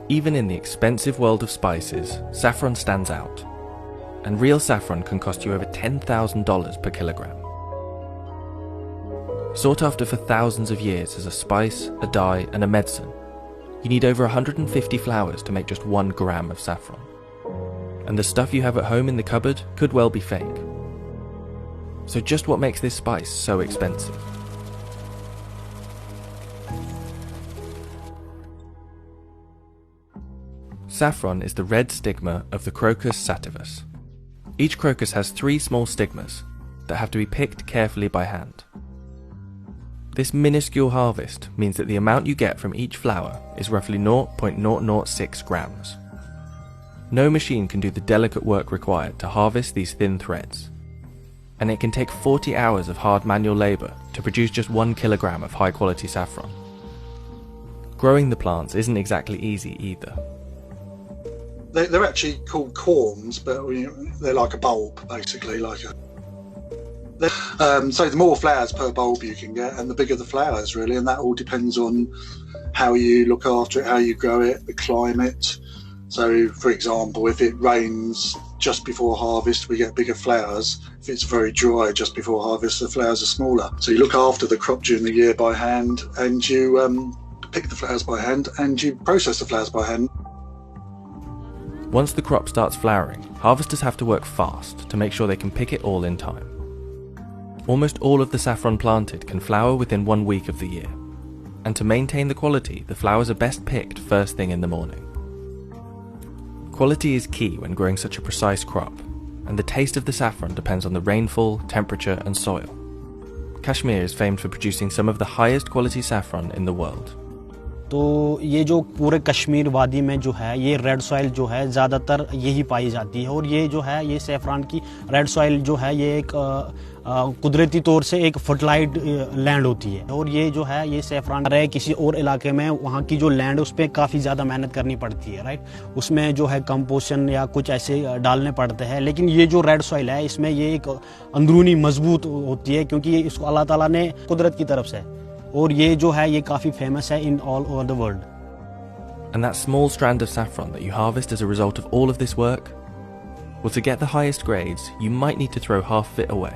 Even in the expensive world of spices, saffron stands out. And real saffron can cost you over $10,000 per kilogram. Sought after for thousands of years as a spice, a dye, and a medicine, you need over 150 flowers to make just 1 gram of saffron. And the stuff you have at home in the cupboard could well be fake. So just what makes this spice so expensive? Saffron is the red stigma of the crocus sativus. Each crocus has 3 small stigmas that have to be picked carefully by hand. This minuscule harvest means that the amount you get from each flower is roughly 0.006 grams. No machine can do the delicate work required to harvest these thin threads, and it can take 40 hours of hard manual labour to produce just 1 kilogram of high quality saffron. Growing the plants isn't exactly easy either. They're actually called corms, but they're like a bulb, basically. So the more flowers per bulb you can get, and the bigger the flowers, really, and that all depends on how you look after it, how you grow it, the climate. So, for example, if it rains just before harvest, we get bigger flowers. If it's very dry just before harvest, the flowers are smaller. So you look after the crop during the year by hand, and you pick the flowers by hand, and you process the flowers by hand. Once the crop starts flowering, harvesters have to work fast to make sure they can pick it all in time. Almost all of the saffron planted can flower within 1 week of the year, and to maintain the quality, the flowers are best picked first thing in the morning. Quality is key when growing such a precise crop, and the taste of the saffron depends on the rainfall, temperature, and soil. Kashmir is famed for producing some of the highest quality saffron in the world. तो ये जो पूरे कश्मीर वादी में जो है ये red soil जो है ज़्यादातर यही पाई जाती है, और ये जो है ये सैफरान की रेड सॉइल जो है ये एक कुदरती तौर से एक फर्टिलाइज्ड लैंड होती है, और ये जो है ये सैफरान रहे किसी और इलाके में वहाँ की जो लैंड है उस पर काफ़ी ज़्यादा मेहनत करनी पड़ती है, राइट। उसमें जो है कंपोजिशन या कुछ ऐसे डालने पड़ते हैं, लेकिन ये जो रेड सॉइल है इसमें ये एक अंदरूनी मजबूत होती है, क्योंकि ये इसको अल्लाह ताला ने कुदरत की तरफ से, और ये जो है ये काफ़ी फेमस है in all over the world. And that small strand of saffron that you harvest as a result of all of this work? Well, to get the highest grades, you might need to throw half of it away.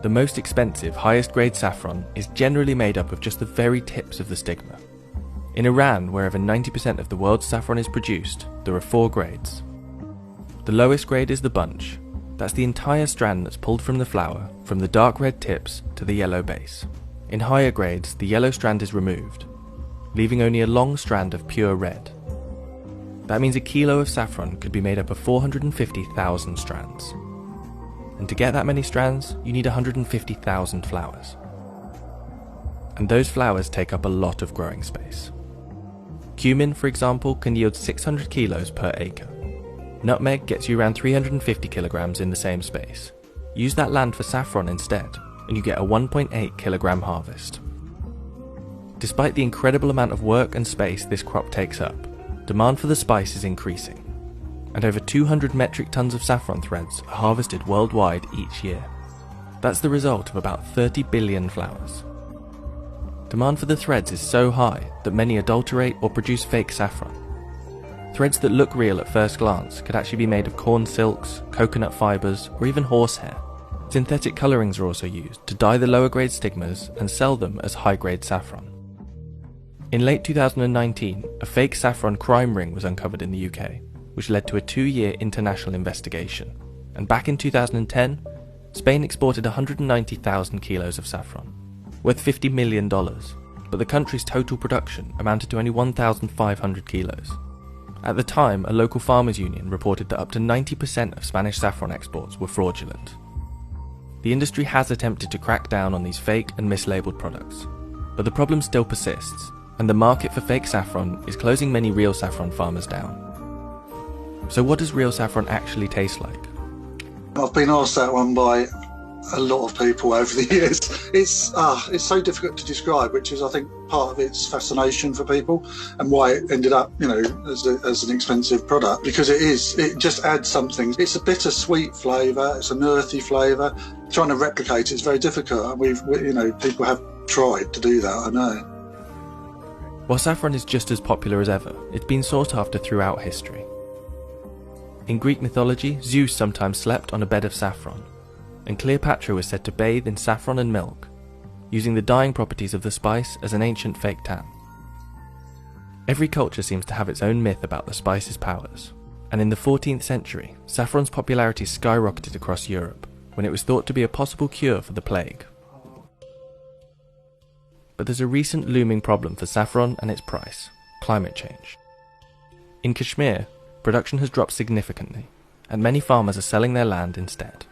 The most expensive, highest grade saffron is generally made up of just the very tips of the stigma. In Iran, where over 90% of the world's saffron is produced, there are 4 grades. The lowest grade is the bunch. That's the entire strand that's pulled from the flower, from the dark red tips to the yellow base. In higher grades, the yellow strand is removed, leaving only a long strand of pure red. That means a kilo of saffron could be made up of 450,000 strands. And to get that many strands, you need 150,000 flowers. And those flowers take up a lot of growing space. Cumin, for example, can yield 600 kilos per acre. Nutmeg gets you around 350 kilograms in the same space. Use that land for saffron instead, and you get a 1.8 kilogram harvest. Despite the incredible amount of work and space this crop takes up, demand for the spice is increasing, and over 200 metric tons of saffron threads are harvested worldwide each year. That's the result of about 30 billion flowers. Demand for the threads is so high that many adulterate or produce fake saffron. Threads that look real at first glance could actually be made of corn silks, coconut fibres, or even horsehair. Synthetic colourings are also used to dye the lower grade stigmas and sell them as high grade saffron. In late 2019, a fake saffron crime ring was uncovered in the UK, which led to a 2-year international investigation. And back in 2010, Spain exported 190,000 kilos of saffron, worth $50 million, but the country's total production amounted to only 1,500 kilos. At the time, a local farmers' union reported that up to 90% of Spanish saffron exports were fraudulent. The industry has attempted to crack down on these fake and mislabeled products, but the problem still persists, and the market for fake saffron is closing many real saffron farmers down. So what does real saffron actually taste like? I've been asked that one by a lot of people over the years. It's so difficult to describe, which is, I think, part of its fascination for people and why it ended up, as an expensive product, because it just adds something. It's a bittersweet flavour, it's an earthy flavour. Trying to replicate it's very difficult, and people have tried to do that, I know. While saffron is just as popular as ever, it's been sought after throughout history. In Greek mythology, Zeus sometimes slept on a bed of saffron, and Cleopatra was said to bathe in saffron and milk, using the dyeing properties of the spice as an ancient fake tan. Every culture seems to have its own myth about the spice's powers, and in the 14th century, saffron's popularity skyrocketed across Europe when it was thought to be a possible cure for the plague. But there's a recent looming problem for saffron and its price: climate change. In Kashmir, production has dropped significantly, and many farmers are selling their land instead.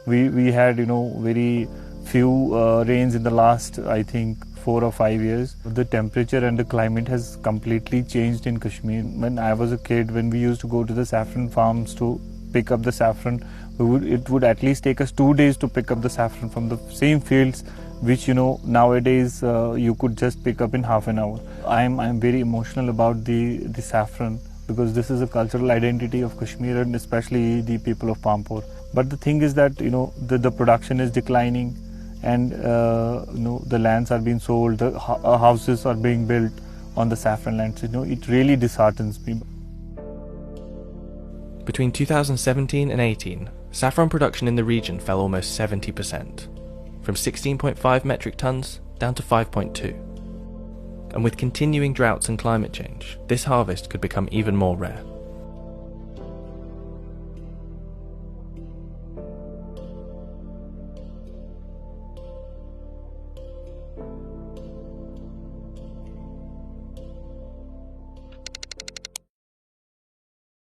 We had, very few rains in the last, I think, 4 or 5 years. The temperature and the climate has completely changed in Kashmir. When I was a kid, when we used to go to the saffron farms to pick up the saffron, it would at least take us 2 days to pick up the saffron from the same fields, which nowadays you could just pick up in half an hour. I'm very emotional about the saffron, because this is a cultural identity of Kashmir and especially the people of Pampur. But the thing is that the production is declining, and the lands are being sold, the houses are being built on the saffron lands. It really disheartens me. Between 2017 and 18, saffron production in the region fell almost 70%, from 16.5 metric tons down to 5.2. And with continuing droughts and climate change, this harvest could become even more rare.